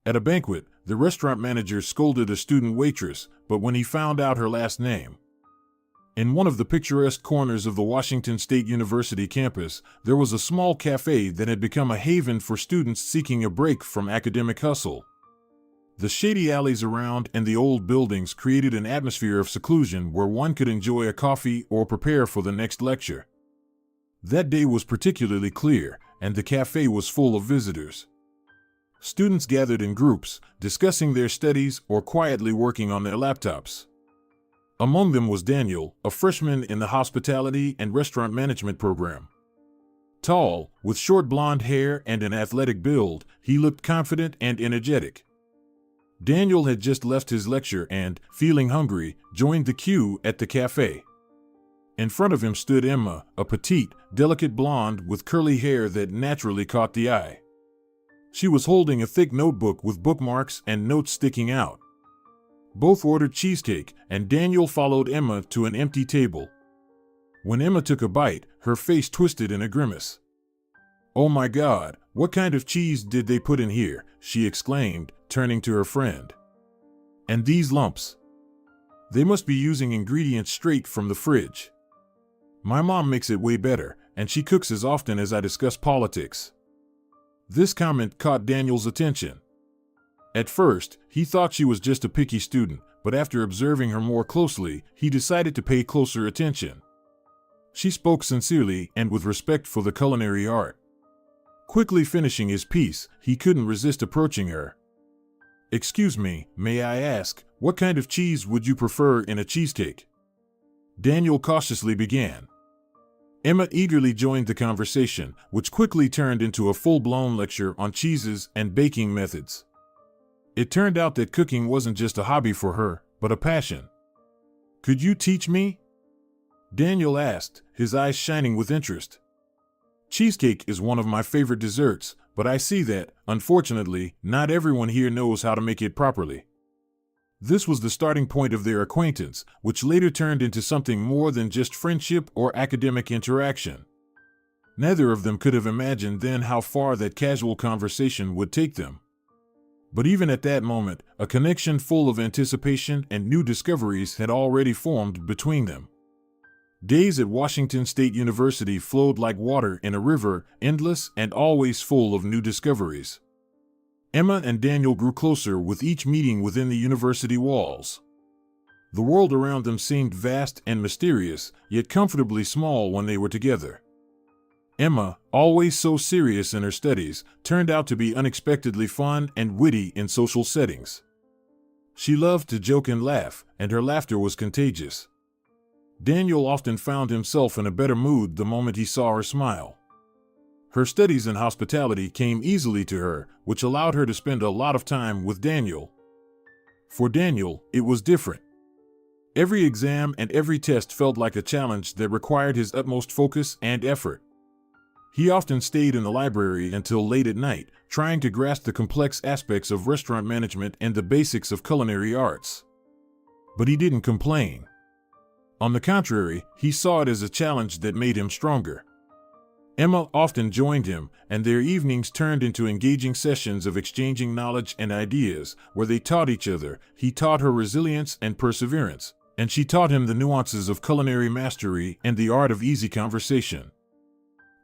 At a banquet, the restaurant manager scolded a student waitress, but when he found out her last name. In one of the picturesque corners of the Washington State University campus, there was a small cafe that had become a haven for students seeking a break from academic hustle. The shady alleys around and the old buildings created an atmosphere of seclusion where one could enjoy a coffee or prepare for the next lecture. That day was particularly clear, and the cafe was full of visitors. Students gathered in groups, discussing their studies or quietly working on their laptops. Among them was Daniel, a freshman in the hospitality and restaurant management program. Tall, with short blonde hair and an athletic build, he looked confident and energetic. Daniel had just left his lecture and, feeling hungry, joined the queue at the cafe. In front of him stood Emma, a petite, delicate blonde with curly hair that naturally caught the eye. She was holding a thick notebook with bookmarks and notes sticking out. Both ordered cheesecake, and Daniel followed Emma to an empty table. When Emma took a bite, her face twisted in a grimace. "Oh my God, what kind of cheese did they put in here?" she exclaimed, turning to her friend. "And these lumps? They must be using ingredients straight from the fridge. My mom makes it way better, and she cooks as often as I discuss politics." This comment caught Daniel's attention. At first, he thought she was just a picky student, but after observing her more closely, he decided to pay closer attention. She spoke sincerely and with respect for the culinary art. Quickly finishing his piece, he couldn't resist approaching her. "Excuse me, may I ask, what kind of cheese would you prefer in a cheesecake?" Daniel cautiously began. Emma eagerly joined the conversation, which quickly turned into a full-blown lecture on cheeses and baking methods. It turned out that cooking wasn't just a hobby for her, but a passion. "Could you teach me?" Daniel asked, his eyes shining with interest. "Cheesecake is one of my favorite desserts, but I see that, unfortunately, not everyone here knows how to make it properly." This was the starting point of their acquaintance, which later turned into something more than just friendship or academic interaction. Neither of them could have imagined then how far that casual conversation would take them. But even at that moment, a connection full of anticipation and new discoveries had already formed between them. Days at Washington State University flowed like water in a river, endless and always full of new discoveries. Emma and Daniel grew closer with each meeting within the university walls. The world around them seemed vast and mysterious, yet comfortably small when they were together. Emma, always so serious in her studies, turned out to be unexpectedly fun and witty in social settings. She loved to joke and laugh, and her laughter was contagious. Daniel often found himself in a better mood the moment he saw her smile. Her studies in hospitality came easily to her, which allowed her to spend a lot of time with Daniel. For Daniel, it was different. Every exam and every test felt like a challenge that required his utmost focus and effort. He often stayed in the library until late at night, trying to grasp the complex aspects of restaurant management and the basics of culinary arts. But he didn't complain. On the contrary, he saw it as a challenge that made him stronger. Emma often joined him, and their evenings turned into engaging sessions of exchanging knowledge and ideas, where they taught each other. He taught her resilience and perseverance, and she taught him the nuances of culinary mastery and the art of easy conversation.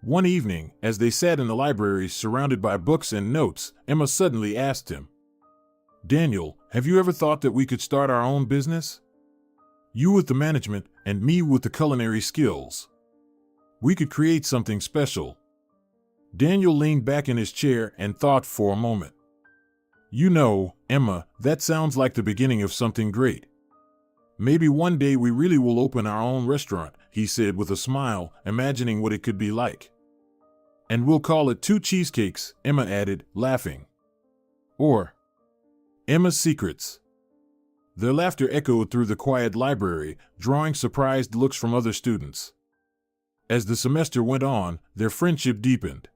One evening, as they sat in the library surrounded by books and notes, Emma suddenly asked him, "Daniel, have you ever thought that we could start our own business? You with the management, and me with the culinary skills. We could create something special." Daniel leaned back in his chair and thought for a moment. "You know, Emma, that sounds like the beginning of something great. Maybe one day we really will open our own restaurant," he said with a smile, imagining what it could be like. "And we'll call it Two Cheesecakes," Emma added, laughing. Or Emma's Secrets. Their laughter echoed through the quiet library, drawing surprised looks from other students. As the semester went on, their friendship deepened.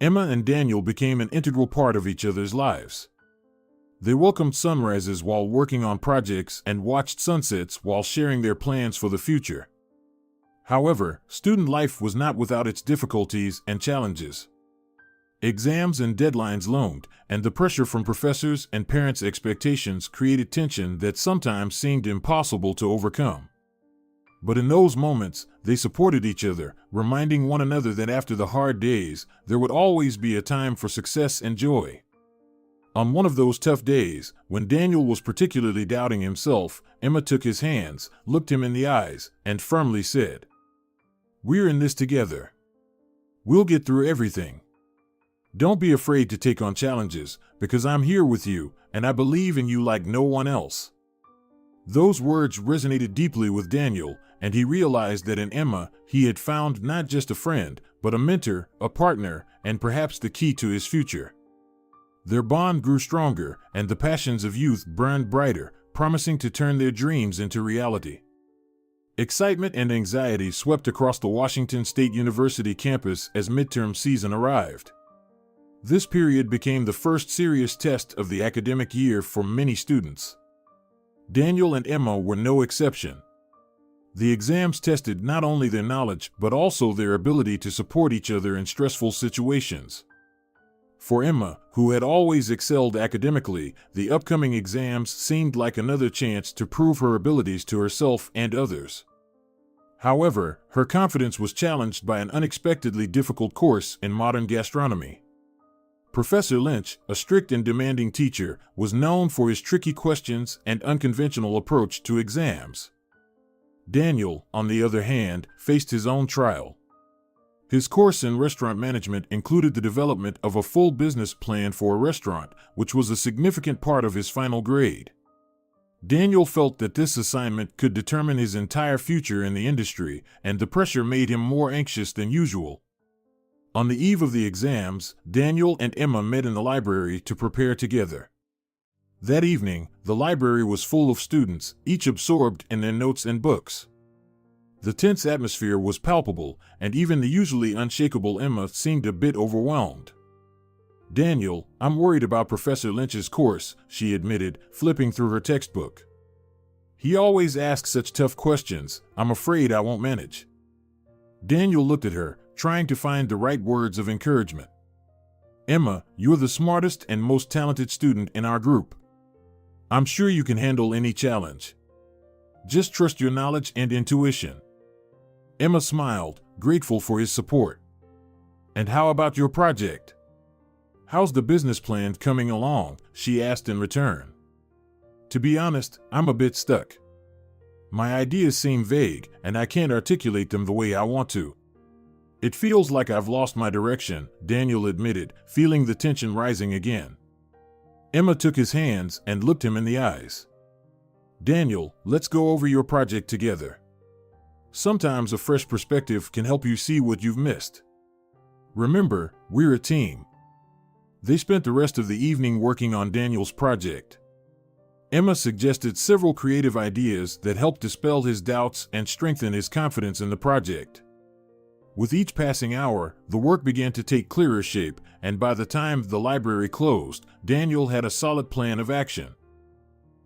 Emma and Daniel became an integral part of each other's lives. They welcomed sunrises while working on projects and watched sunsets while sharing their plans for the future. However, student life was not without its difficulties and challenges. Exams and deadlines loomed, and the pressure from professors and parents' expectations created tension that sometimes seemed impossible to overcome. But in those moments, they supported each other, reminding one another that after the hard days, there would always be a time for success and joy. On one of those tough days, when Daniel was particularly doubting himself, Emma took his hands, looked him in the eyes, and firmly said, "We're in this together. We'll get through everything. Don't be afraid to take on challenges, because I'm here with you, and I believe in you like no one else." Those words resonated deeply with Daniel, and he realized that in Emma, he had found not just a friend, but a mentor, a partner, and perhaps the key to his future. Their bond grew stronger, and the passions of youth burned brighter, promising to turn their dreams into reality. Excitement and anxiety swept across the Washington State University campus as midterm season arrived. This period became the first serious test of the academic year for many students. Daniel and Emma were no exception. The exams tested not only their knowledge but also their ability to support each other in stressful situations. For Emma, who had always excelled academically, the upcoming exams seemed like another chance to prove her abilities to herself and others. However, her confidence was challenged by an unexpectedly difficult course in modern gastronomy. Professor Lynch, a strict and demanding teacher, was known for his tricky questions and unconventional approach to exams. Daniel, on the other hand, faced his own trial. His course in restaurant management included the development of a full business plan for a restaurant, which was a significant part of his final grade. Daniel felt that this assignment could determine his entire future in the industry, and the pressure made him more anxious than usual. On the eve of the exams, Daniel and Emma met in the library to prepare together. That evening, the library was full of students, each absorbed in their notes and books. The tense atmosphere was palpable, and even the usually unshakable Emma seemed a bit overwhelmed. "Daniel, I'm worried about Professor Lynch's course," she admitted, flipping through her textbook. "He always asks such tough questions. I'm afraid I won't manage." Daniel looked at her, trying to find the right words of encouragement. "Emma, you're the smartest and most talented student in our group. I'm sure you can handle any challenge. Just trust your knowledge and intuition." Emma smiled, grateful for his support. "And how about your project? How's the business plan coming along?" she asked in return. "To be honest, I'm a bit stuck. My ideas seem vague, and I can't articulate them the way I want to." "It feels like I've lost my direction," Daniel admitted, feeling the tension rising again. Emma took his hands and looked him in the eyes. "Daniel, let's go over your project together. Sometimes a fresh perspective can help you see what you've missed. Remember, we're a team." They spent the rest of the evening working on Daniel's project. Emma suggested several creative ideas that helped dispel his doubts and strengthen his confidence in the project. With each passing hour, the work began to take clearer shape, and by the time the library closed, Daniel had a solid plan of action.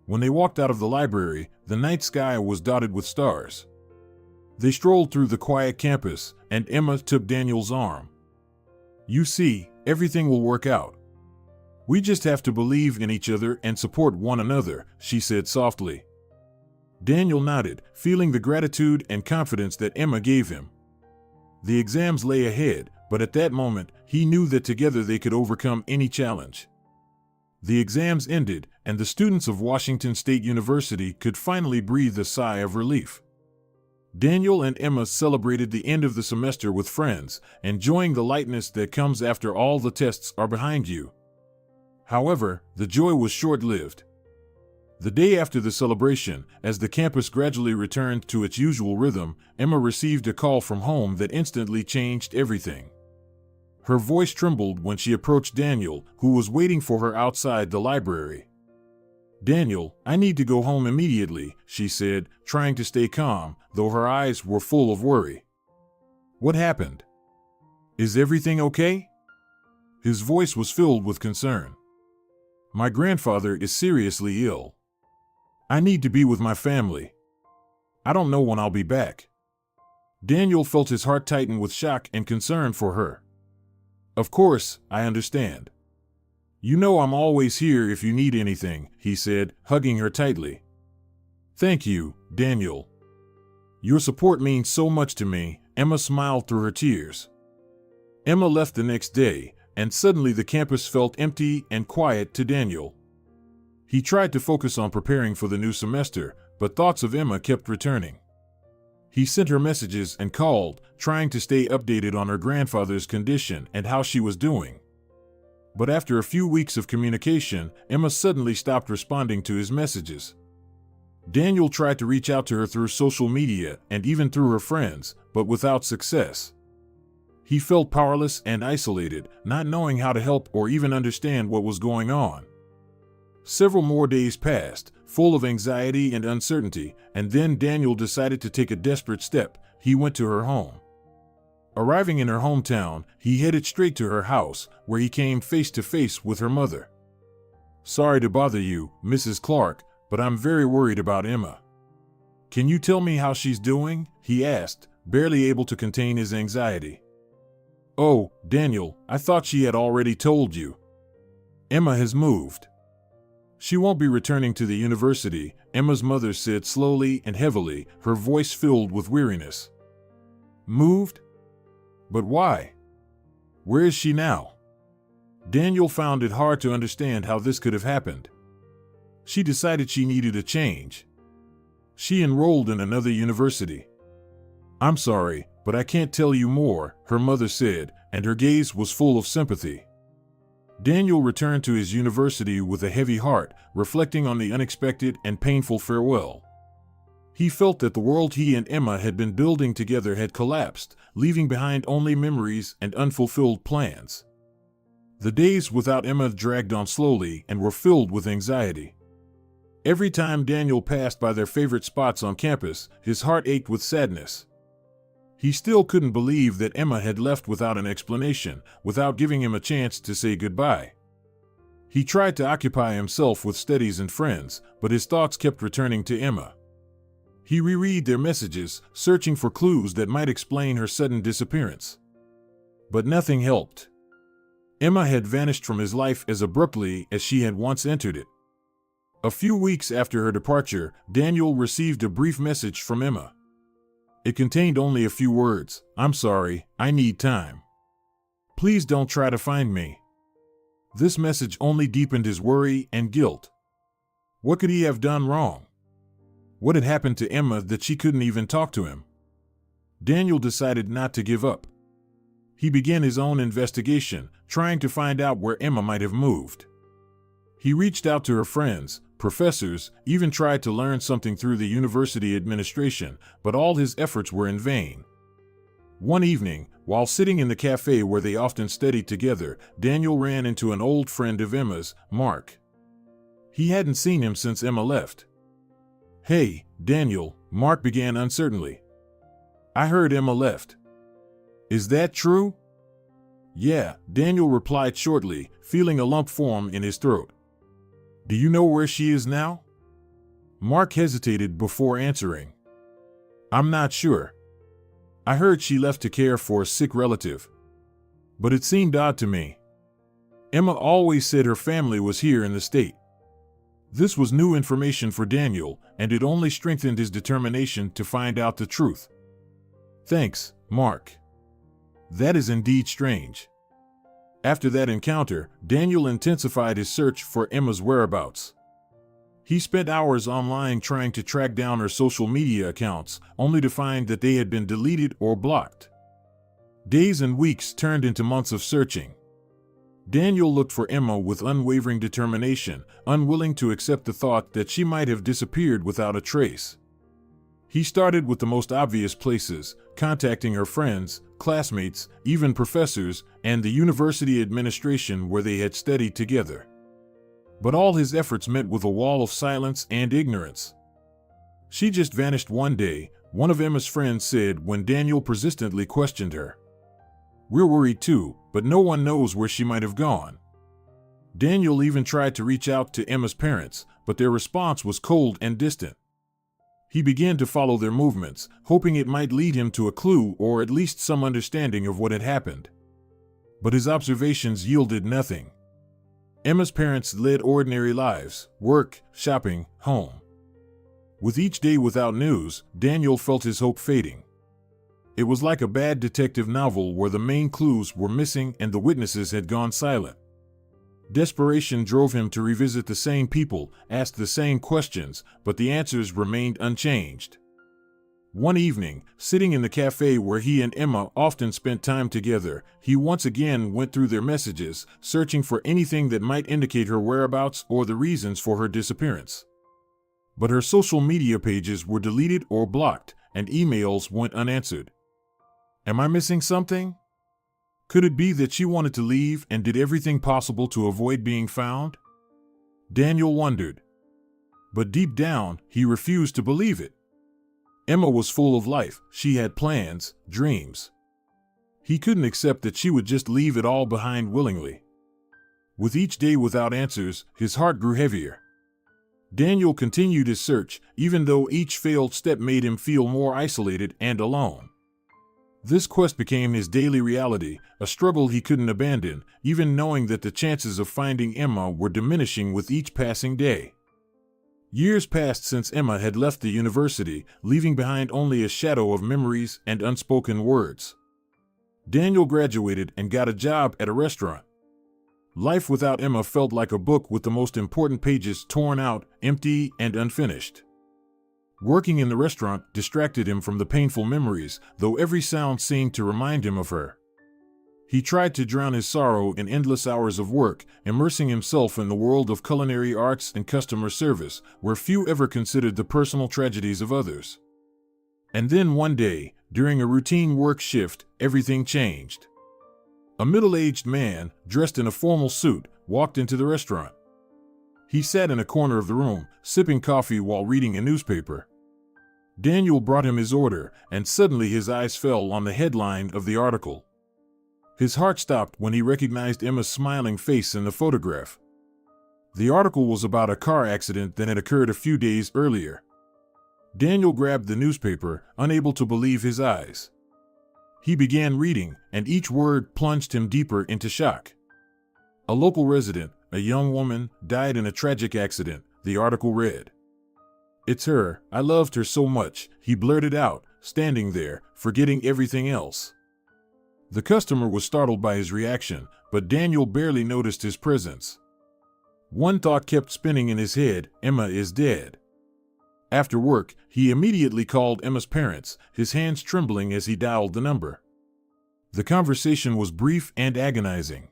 When they walked out of the library, the night sky was dotted with stars. They strolled through the quiet campus, and Emma took Daniel's arm. "You see, everything will work out. We just have to believe in each other and support one another," she said softly. Daniel nodded, feeling the gratitude and confidence that Emma gave him. The exams lay ahead, but at that moment, he knew that together they could overcome any challenge. The exams ended, and the students of Washington State University could finally breathe a sigh of relief. Daniel and Emma celebrated the end of the semester with friends, enjoying the lightness that comes after all the tests are behind you. However, the joy was short-lived. The day after the celebration, as the campus gradually returned to its usual rhythm, Emma received a call from home that instantly changed everything. Her voice trembled when she approached Daniel, who was waiting for her outside the library. "Daniel, I need to go home immediately," she said, trying to stay calm, though her eyes were full of worry. "What happened? Is everything okay?" His voice was filled with concern. "My grandfather is seriously ill. I need to be with my family. I don't know when I'll be back." Daniel felt his heart tighten with shock and concern for her. Of course, I understand. You know I'm always here if you need anything, he said, hugging her tightly. Thank you, Daniel. Your support means so much to me, Emma smiled through her tears. Emma left the next day, and suddenly the campus felt empty and quiet to Daniel. He tried to focus on preparing for the new semester, but thoughts of Emma kept returning. He sent her messages and called, trying to stay updated on her grandfather's condition and how she was doing. But after a few weeks of communication, Emma suddenly stopped responding to his messages. Daniel tried to reach out to her through social media and even through her friends, but without success. He felt powerless and isolated, not knowing how to help or even understand what was going on. Several more days passed, full of anxiety and uncertainty, and then Daniel decided to take a desperate step. He went to her home. Arriving in her hometown, he headed straight to her house, where he came face to face with her mother. Sorry to bother you, Mrs. Clark, but I'm very worried about Emma. Can you tell me how she's doing? He asked, barely able to contain his anxiety. Oh, Daniel, I thought she had already told you. Emma has moved. She won't be returning to the university, Emma's mother said slowly and heavily, her voice filled with weariness. Moved? But why? Where is she now? Daniel found it hard to understand how this could have happened. She decided she needed a change. She enrolled in another university. I'm sorry, but I can't tell you more, her mother said, and her gaze was full of sympathy. Daniel returned to his university with a heavy heart, reflecting on the unexpected and painful farewell. He felt that the world he and Emma had been building together had collapsed, leaving behind only memories and unfulfilled plans. The days without Emma dragged on slowly and were filled with anxiety. Every time Daniel passed by their favorite spots on campus, his heart ached with sadness. He still couldn't believe that Emma had left without an explanation, without giving him a chance to say goodbye. He tried to occupy himself with studies and friends, but his thoughts kept returning to Emma. He reread their messages, searching for clues that might explain her sudden disappearance. But nothing helped. Emma had vanished from his life as abruptly as she had once entered it. A few weeks after her departure, Daniel received a brief message from Emma. It contained only a few words. I'm sorry, I need time. Please don't try to find me. This message only deepened his worry and guilt. What could he have done wrong? What had happened to Emma that she couldn't even talk to him? Daniel decided not to give up. He began his own investigation, trying to find out where Emma might have moved. He reached out to her friends, professors, even tried to learn something through the university administration, but all his efforts were in vain. One evening, while sitting in the cafe where they often studied together, Daniel ran into an old friend of Emma's, Mark. He hadn't seen him since Emma left. Hey, Daniel, Mark began uncertainly. I heard Emma left. Is that true? Yeah, Daniel replied shortly, feeling a lump form in his throat. Do you know where she is now? Mark hesitated before answering. I'm not sure. I heard she left to care for a sick relative. But it seemed odd to me. Emma always said her family was here in the state. This was new information for Daniel, and it only strengthened his determination to find out the truth. Thanks, Mark. That is indeed strange. After that encounter, Daniel intensified his search for Emma's whereabouts. He spent hours online trying to track down her social media accounts, only to find that they had been deleted or blocked. Days and weeks turned into months of searching. Daniel looked for Emma with unwavering determination, unwilling to accept the thought that she might have disappeared without a trace. He started with the most obvious places, contacting her friends, classmates, even professors, and the university administration where they had studied together. But all his efforts met with a wall of silence and ignorance. She just vanished one day, one of Emma's friends said when Daniel persistently questioned her. We're worried too, but no one knows where she might have gone. Daniel even tried to reach out to Emma's parents, but their response was cold and distant. He began to follow their movements, hoping it might lead him to a clue or at least some understanding of what had happened. But his observations yielded nothing. Emma's parents led ordinary lives: work, shopping, home. With each day without news, Daniel felt his hope fading. It was like a bad detective novel where the main clues were missing and the witnesses had gone silent. Desperation drove him to revisit the same people, ask the same questions, but the answers remained unchanged. One evening, sitting in the cafe where he and Emma often spent time together, he once again went through their messages, searching for anything that might indicate her whereabouts or the reasons for her disappearance. But her social media pages were deleted or blocked, and emails went unanswered. Am I missing something? Could it be that she wanted to leave and did everything possible to avoid being found? Daniel wondered. But deep down, he refused to believe it. Emma was full of life. She had plans, dreams. He couldn't accept that she would just leave it all behind willingly. With each day without answers, his heart grew heavier. Daniel continued his search, even though each failed step made him feel more isolated and alone. This quest became his daily reality, a struggle he couldn't abandon, even knowing that the chances of finding Emma were diminishing with each passing day. Years passed since Emma had left the university, leaving behind only a shadow of memories and unspoken words. Daniel graduated and got a job at a restaurant. Life without Emma felt like a book with the most important pages torn out, empty, and unfinished. Working in the restaurant distracted him from the painful memories, though every sound seemed to remind him of her. He tried to drown his sorrow in endless hours of work, immersing himself in the world of culinary arts and customer service, where few ever considered the personal tragedies of others. And then one day, during a routine work shift, everything changed. A middle-aged man, dressed in a formal suit, walked into the restaurant. He sat in a corner of the room, sipping coffee while reading a newspaper. Daniel brought him his order, and suddenly his eyes fell on the headline of the article. His heart stopped when he recognized Emma's smiling face in the photograph. The article was about a car accident that had occurred a few days earlier. Daniel grabbed the newspaper, unable to believe his eyes. He began reading, and each word plunged him deeper into shock. A local resident, a young woman, died in a tragic accident, the article read. It's her, I loved her so much, he blurted out, standing there, forgetting everything else. The customer was startled by his reaction, but Daniel barely noticed his presence. One thought kept spinning in his head: Emma is dead. After work, he immediately called Emma's parents, his hands trembling as he dialed the number. The conversation was brief and agonizing.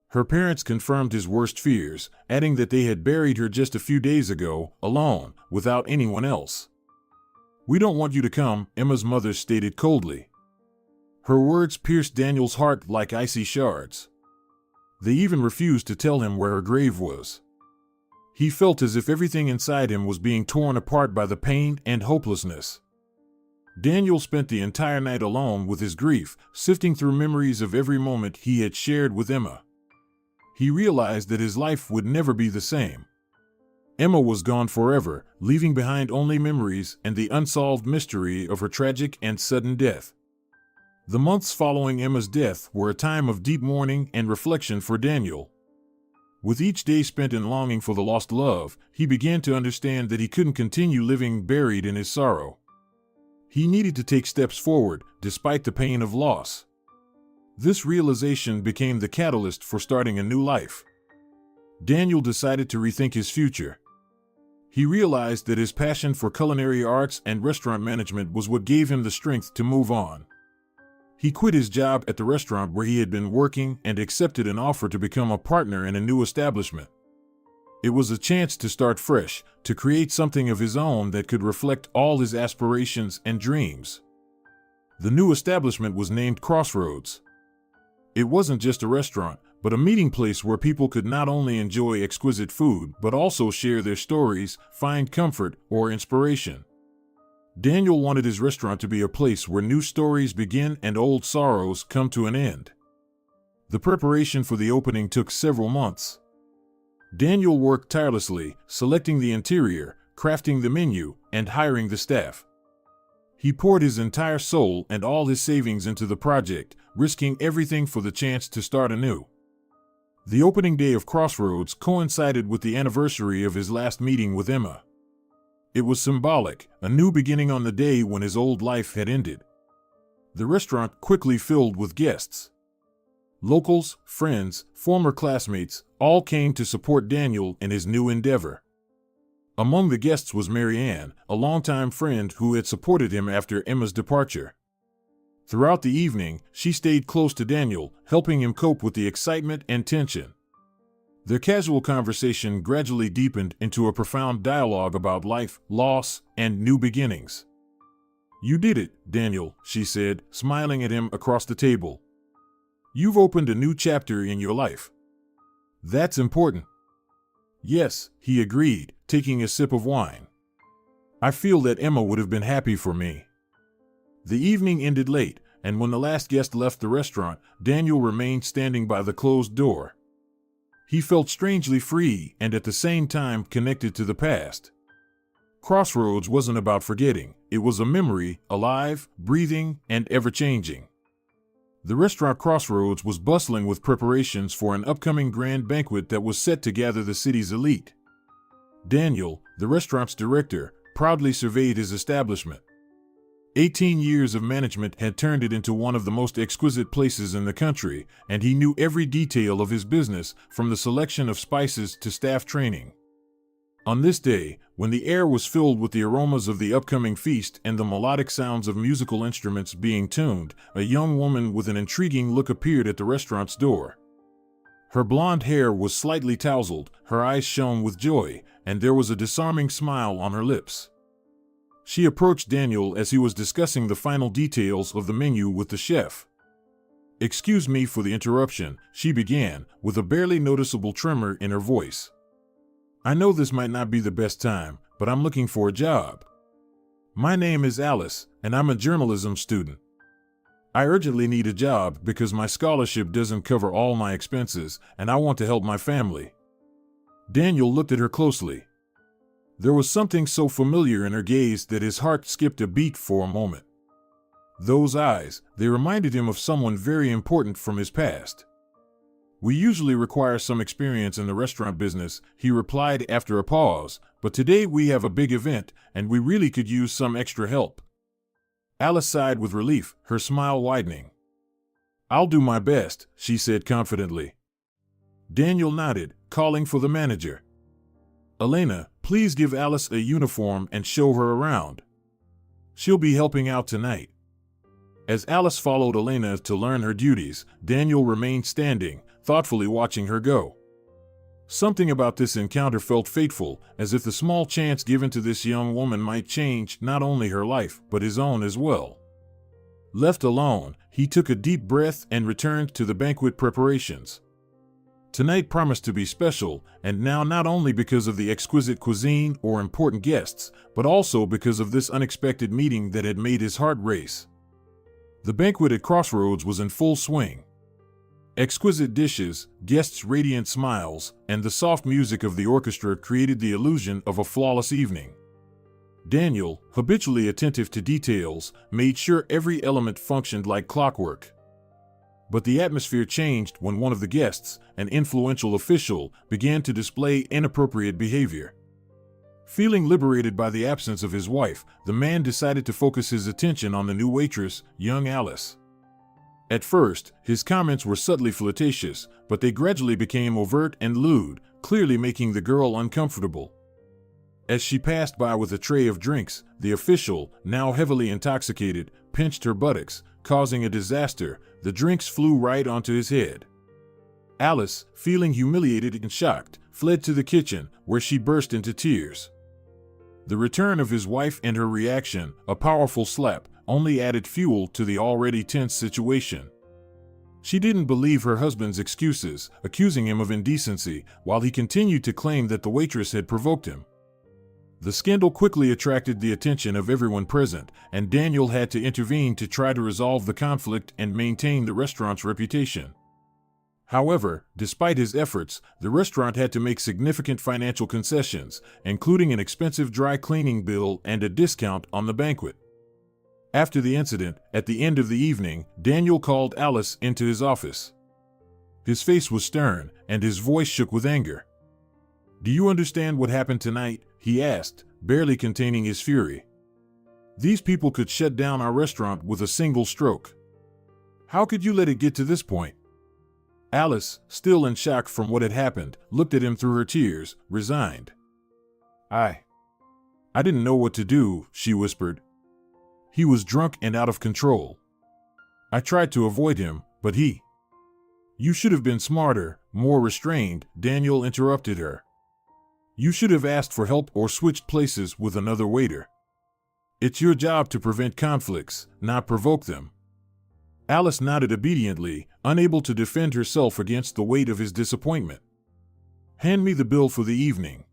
Her parents confirmed his worst fears, adding that they had buried her just a few days ago, alone, without anyone else. We don't want you to come, Emma's mother stated coldly. Her words pierced Daniel's heart like icy shards. They even refused to tell him where her grave was. He felt as if everything inside him was being torn apart by the pain and hopelessness. Daniel spent the entire night alone with his grief, sifting through memories of every moment he had shared with Emma. He realized that his life would never be the same. Emma was gone forever, leaving behind only memories and the unsolved mystery of her tragic and sudden death. The months following Emma's death were a time of deep mourning and reflection for Daniel. With each day spent in longing for the lost love, he began to understand that he couldn't continue living buried in his sorrow. He needed to take steps forward, despite the pain of loss. This realization became the catalyst for starting a new life. Daniel decided to rethink his future. He realized that his passion for culinary arts and restaurant management was what gave him the strength to move on. He quit his job at the restaurant where he had been working and accepted an offer to become a partner in a new establishment. It was a chance to start fresh, to create something of his own that could reflect all his aspirations and dreams. The new establishment was named Crossroads. It wasn't just a restaurant, but a meeting place where people could not only enjoy exquisite food, but also share their stories, find comfort, or inspiration. Daniel wanted his restaurant to be a place where new stories begin and old sorrows come to an end. The preparation for the opening took several months. Daniel worked tirelessly, selecting the interior, crafting the menu, and hiring the staff. He poured his entire soul and all his savings into the project, risking everything for the chance to start anew. The opening day of Crossroads coincided with the anniversary of his last meeting with Emma. It was symbolic, a new beginning on the day when his old life had ended. The restaurant quickly filled with guests. Locals, friends, former classmates, all came to support Daniel in his new endeavor. Among the guests was Mary Ann, a longtime friend who had supported him after Emma's departure. Throughout the evening, she stayed close to Daniel, helping him cope with the excitement and tension. Their casual conversation gradually deepened into a profound dialogue about life, loss, and new beginnings. "You did it, Daniel," she said, smiling at him across the table. "You've opened a new chapter in your life. That's important." "Yes," he agreed, taking a sip of wine. "I feel that Emma would have been happy for me." The evening ended late, and when the last guest left the restaurant, Daniel remained standing by the closed door. He felt strangely free and at the same time connected to the past. Crossroads wasn't about forgetting, it was a memory, alive, breathing, and ever-changing. The restaurant Crossroads was bustling with preparations for an upcoming grand banquet that was set to gather the city's elite. Daniel, the restaurant's director, proudly surveyed his establishment. 18 years of management had turned it into one of the most exquisite places in the country, and he knew every detail of his business, from the selection of spices to staff training. On this day, when the air was filled with the aromas of the upcoming feast and the melodic sounds of musical instruments being tuned, a young woman with an intriguing look appeared at the restaurant's door. Her blonde hair was slightly tousled, her eyes shone with joy, and there was a disarming smile on her lips. She approached Daniel as he was discussing the final details of the menu with the chef. "Excuse me for the interruption," she began, with a barely noticeable tremor in her voice. "I know this might not be the best time, but I'm looking for a job. My name is Alice, and I'm a journalism student. I urgently need a job because my scholarship doesn't cover all my expenses, and I want to help my family." Daniel looked at her closely. There was something so familiar in her gaze that his heart skipped a beat for a moment. Those eyes, they reminded him of someone very important from his past. "We usually require some experience in the restaurant business," he replied after a pause, "but today we have a big event, and we really could use some extra help." Alice sighed with relief, her smile widening. "I'll do my best," she said confidently. Daniel nodded, calling for the manager. "Elena, please give Alice a uniform and show her around. She'll be helping out tonight." As Alice followed Elena to learn her duties, Daniel remained standing, thoughtfully watching her go. Something about this encounter felt fateful, as if the small chance given to this young woman might change not only her life, but his own as well. Left alone, he took a deep breath and returned to the banquet preparations. Tonight promised to be special, and now not only because of the exquisite cuisine or important guests, but also because of this unexpected meeting that had made his heart race. The banquet at Crossroads was in full swing. Exquisite dishes, guests' radiant smiles, and the soft music of the orchestra created the illusion of a flawless evening. Daniel, habitually attentive to details, made sure every element functioned like clockwork. But the atmosphere changed when one of the guests, an influential official, began to display inappropriate behavior. Feeling liberated by the absence of his wife, the man decided to focus his attention on the new waitress, young Alice. At first, his comments were subtly flirtatious, but they gradually became overt and lewd, clearly making the girl uncomfortable. As she passed by with a tray of drinks, the official, now heavily intoxicated, pinched her buttocks, causing a disaster. The drinks flew right onto his head. Alice, feeling humiliated and shocked, fled to the kitchen, where she burst into tears. The return of his wife and her reaction, a powerful slap, only added fuel to the already tense situation. She didn't believe her husband's excuses, accusing him of indecency, while he continued to claim that the waitress had provoked him. The scandal quickly attracted the attention of everyone present, and Daniel had to intervene to try to resolve the conflict and maintain the restaurant's reputation. However, despite his efforts, the restaurant had to make significant financial concessions, including an expensive dry cleaning bill and a discount on the banquet. After the incident, at the end of the evening, Daniel called Alice into his office. His face was stern, and his voice shook with anger. "Do you understand what happened tonight?" he asked, barely containing his fury. "These people could shut down our restaurant with a single stroke. How could you let it get to this point?" Alice, still in shock from what had happened, looked at him through her tears, resigned. I didn't know what to do," she whispered. "He was drunk and out of control. I tried to avoid him, but he—" "You should have been smarter, more restrained," Daniel interrupted her. "You should have asked for help or switched places with another waiter. It's your job to prevent conflicts, not provoke them." Alice nodded obediently, unable to defend herself against the weight of his disappointment. "Hand me the bill for the evening.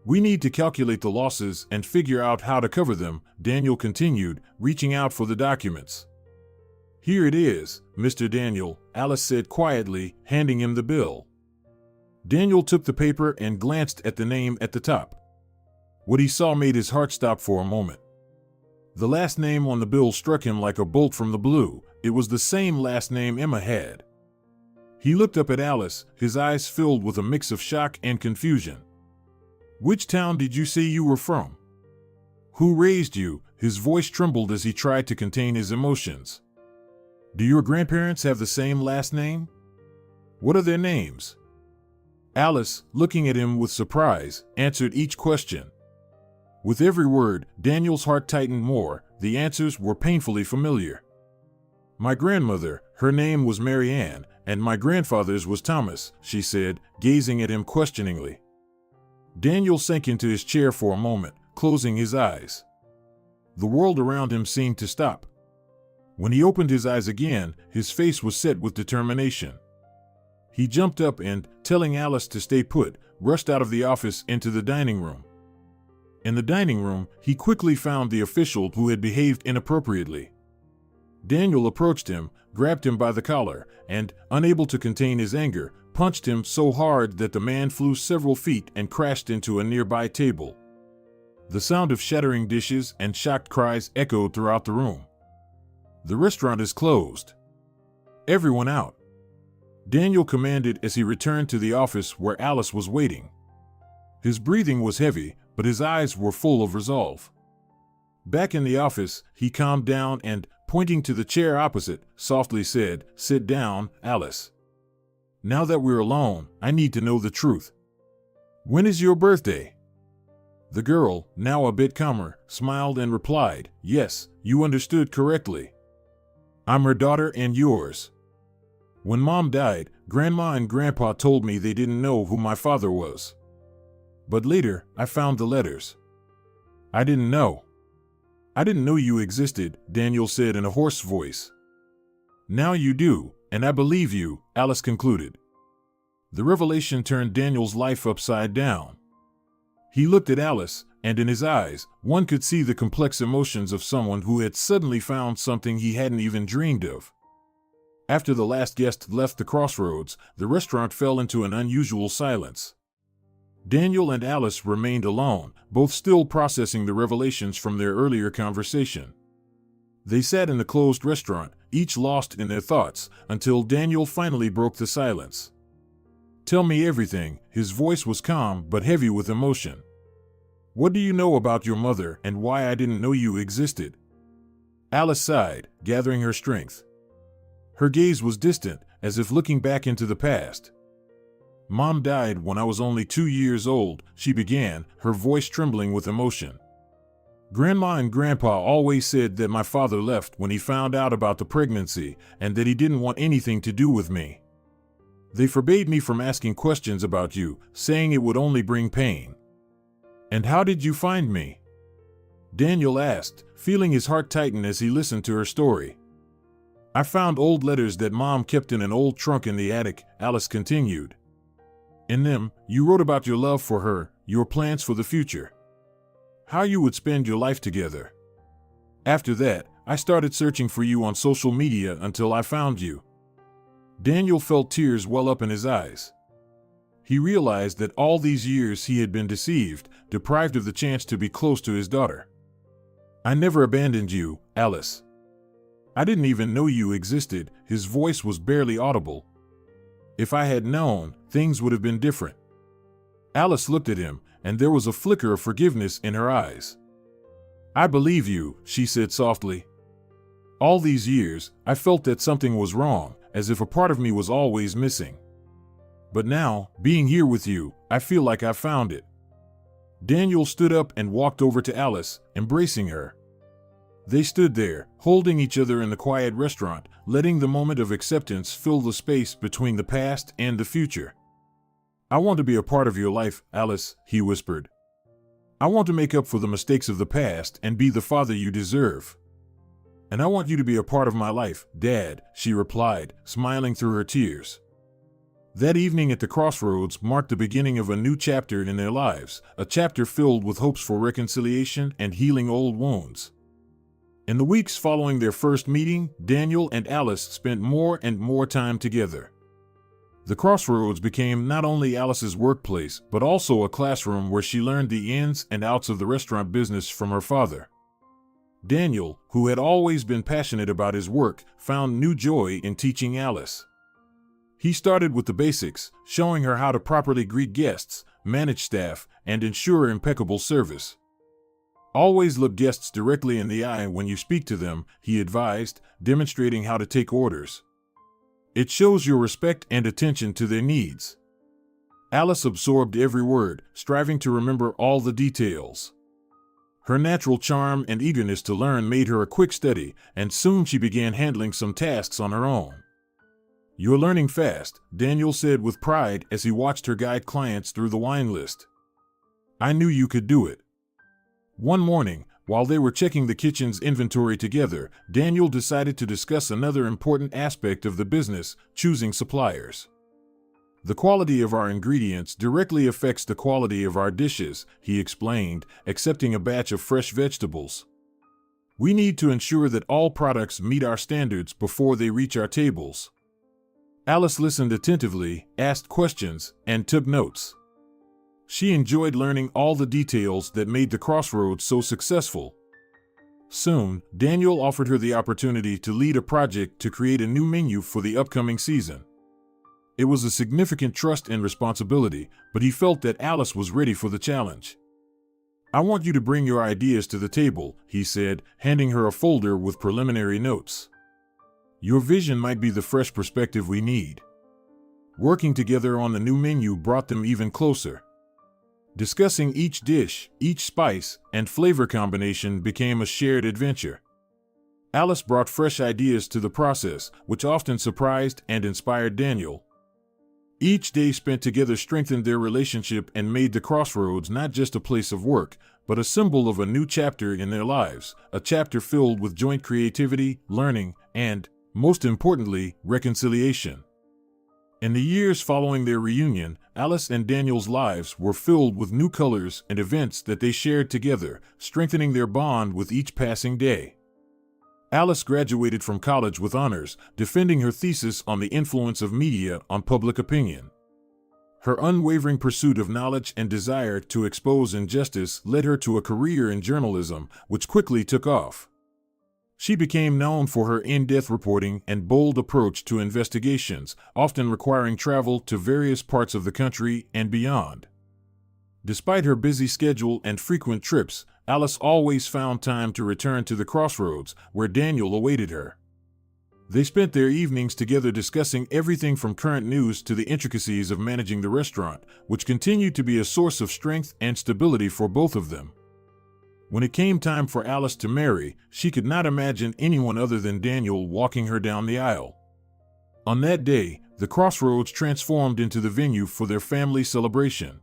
We need to calculate the losses and figure out how to cover them," Daniel continued, reaching out for the documents. "Here it is, Mr. Daniel," Alice said quietly, handing him the bill. Daniel took the paper and glanced at the name at the top. What he saw made his heart stop for a moment. The last name on the bill struck him like a bolt from the blue. It was the same last name Emma had. He looked up at Alice, his eyes filled with a mix of shock and confusion. "Which town did you say you were from? Who raised you?" His voice trembled as he tried to contain his emotions. "Do your grandparents have the same last name? What are their names?" Alice, looking at him with surprise, answered each question. With every word, Daniel's heart tightened more. The answers were painfully familiar. "My grandmother, her name was Mary Ann, and my grandfather's was Thomas," she said, gazing at him questioningly. Daniel sank into his chair for a moment, closing his eyes. The world around him seemed to stop. When he opened his eyes again, his face was set with determination. He jumped up and, telling Alice to stay put, rushed out of the office into the dining room. In the dining room, he quickly found the official who had behaved inappropriately. Daniel approached him, grabbed him by the collar, and, unable to contain his anger, punched him so hard that the man flew several feet and crashed into a nearby table. The sound of shattering dishes and shocked cries echoed throughout the room. "The restaurant is closed. Everyone out," Daniel commanded as he returned to the office where Alice was waiting. His breathing was heavy, but his eyes were full of resolve. Back in the office, he calmed down and, pointing to the chair opposite, softly said, "Sit down, Alice. Now that we're alone, I need to know the truth. When is your birthday?" The girl, now a bit calmer, smiled and replied, "Yes, you understood correctly. I'm her daughter and yours. When Mom died, Grandma and Grandpa told me they didn't know who my father was. But later, I found the letters. I didn't know. I didn't know you existed," Daniel said in a hoarse voice. "Now you do, and I believe you," Alice concluded. The revelation turned Daniel's life upside down. He looked at Alice, and in his eyes, one could see the complex emotions of someone who had suddenly found something he hadn't even dreamed of. After the last guest left the crossroads, the restaurant fell into an unusual silence. Daniel and Alice remained alone, both still processing the revelations from their earlier conversation. They sat in the closed restaurant, each lost in their thoughts, until Daniel finally broke the silence. "Tell me everything." His voice was calm but heavy with emotion. "What do you know about your mother and why I didn't know you existed?" Alice sighed, gathering her strength. Her gaze was distant, as if looking back into the past. "Mom died when I was only 2 years old," she began, her voice trembling with emotion. "Grandma and Grandpa always said that my father left when he found out about the pregnancy and that he didn't want anything to do with me. They forbade me from asking questions about you, saying it would only bring pain." "And how did you find me?" Daniel asked, feeling his heart tighten as he listened to her story. "I found old letters that Mom kept in an old trunk in the attic," Alice continued. "In them, you wrote about your love for her, your plans for the future, how you would spend your life together. After that, I started searching for you on social media until I found you." Daniel felt tears well up in his eyes. He realized that all these years he had been deceived, deprived of the chance to be close to his daughter. "I never abandoned you," Alice. I didn't even know you existed." His voice was barely audible. "If I had known, things would have been different." Alice looked at him, and there was a flicker of forgiveness in her eyes. "I believe you," she said softly. "All these years, I felt that something was wrong, as if a part of me was always missing. But now, being here with you, I feel like I found it." Daniel stood up and walked over to Alice, embracing her. They stood there, holding each other in the quiet restaurant, letting the moment of acceptance fill the space between the past and the future. "I want to be a part of your life, Alice," he whispered. "I want to make up for the mistakes of the past and be the father you deserve." "And I want you to be a part of my life, Dad," she replied, smiling through her tears. That evening at the crossroads marked the beginning of a new chapter in their lives, a chapter filled with hopes for reconciliation and healing old wounds. In the weeks following their first meeting, Daniel and Alice spent more and more time together. The crossroads became not only Alice's workplace, but also a classroom where she learned the ins and outs of the restaurant business from her father. Daniel, who had always been passionate about his work, found new joy in teaching Alice. He started with the basics, showing her how to properly greet guests, manage staff, and ensure impeccable service. "Always look guests directly in the eye when you speak to them," he advised, demonstrating how to take orders. "It shows your respect and attention to their needs." Alice absorbed every word, striving to remember all the details. Her natural charm and eagerness to learn made her a quick study, and soon she began handling some tasks on her own. "You're learning fast," Daniel said with pride as he watched her guide clients through the wine list. "I knew you could do it." One morning, while they were checking the kitchen's inventory together, Daniel decided to discuss another important aspect of the business: choosing suppliers. "The quality of our ingredients directly affects the quality of our dishes," he explained, accepting a batch of fresh vegetables. "We need to ensure that all products meet our standards before they reach our tables." Alice listened attentively, asked questions, and took notes. She enjoyed learning all the details that made the crossroads so successful. Soon, Daniel offered her the opportunity to lead a project to create a new menu for the upcoming season. It was a significant trust and responsibility, but he felt that Alice was ready for the challenge. "I want you to bring your ideas to the table," he said, handing her a folder with preliminary notes. "Your vision might be the fresh perspective we need." Working together on the new menu brought them even closer. Discussing each dish, each spice, and flavor combination became a shared adventure. Alice brought fresh ideas to the process, which often surprised and inspired Daniel. Each day spent together strengthened their relationship and made the crossroads not just a place of work, but a symbol of a new chapter in their lives, a chapter filled with joint creativity, learning, and, most importantly, reconciliation. In the years following their reunion, Alice and Daniel's lives were filled with new colors and events that they shared together, strengthening their bond with each passing day. Alice graduated from college with honors, defending her thesis on the influence of media on public opinion. Her unwavering pursuit of knowledge and desire to expose injustice led her to a career in journalism, which quickly took off. She became known for her in-depth reporting and bold approach to investigations, often requiring travel to various parts of the country and beyond. Despite her busy schedule and frequent trips, Alice always found time to return to the crossroads, where Daniel awaited her. They spent their evenings together discussing everything from current news to the intricacies of managing the restaurant, which continued to be a source of strength and stability for both of them. When it came time for Alice to marry, she could not imagine anyone other than Daniel walking her down the aisle. On that day, the crossroads transformed into the venue for their family celebration.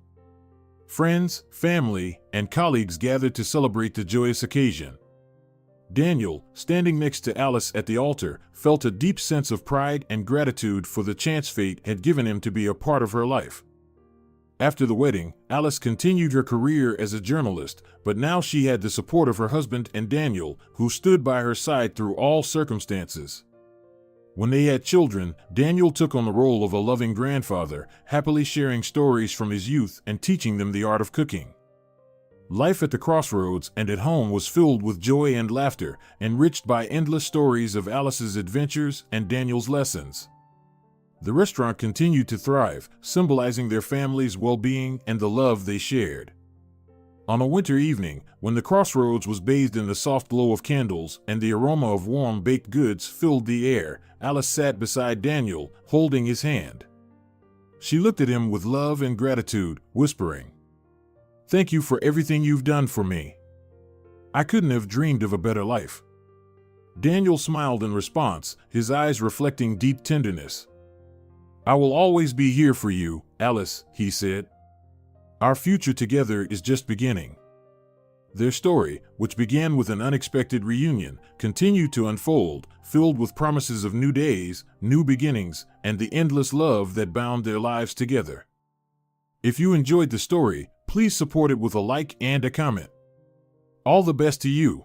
Friends, family, and colleagues gathered to celebrate the joyous occasion. Daniel, standing next to Alice at the altar, felt a deep sense of pride and gratitude for the chance fate had given him to be a part of her life. After the wedding, Alice continued her career as a journalist, but now she had the support of her husband and Daniel, who stood by her side through all circumstances. When they had children, Daniel took on the role of a loving grandfather, happily sharing stories from his youth and teaching them the art of cooking. Life at the crossroads and at home was filled with joy and laughter, enriched by endless stories of Alice's adventures and Daniel's lessons. The restaurant continued to thrive, symbolizing their family's well-being and the love they shared. On a winter evening, when the crossroads was bathed in the soft glow of candles and the aroma of warm baked goods filled the air, Alice sat beside Daniel, holding his hand. She looked at him with love and gratitude, whispering, "Thank you for everything you've done for me. I couldn't have dreamed of a better life." Daniel smiled in response, his eyes reflecting deep tenderness. "I will always be here for you, Alice," he said. "Our future together is just beginning." Their story, which began with an unexpected reunion, continued to unfold, filled with promises of new days, new beginnings, and the endless love that bound their lives together. If you enjoyed the story, please support it with a like and a comment. All the best to you.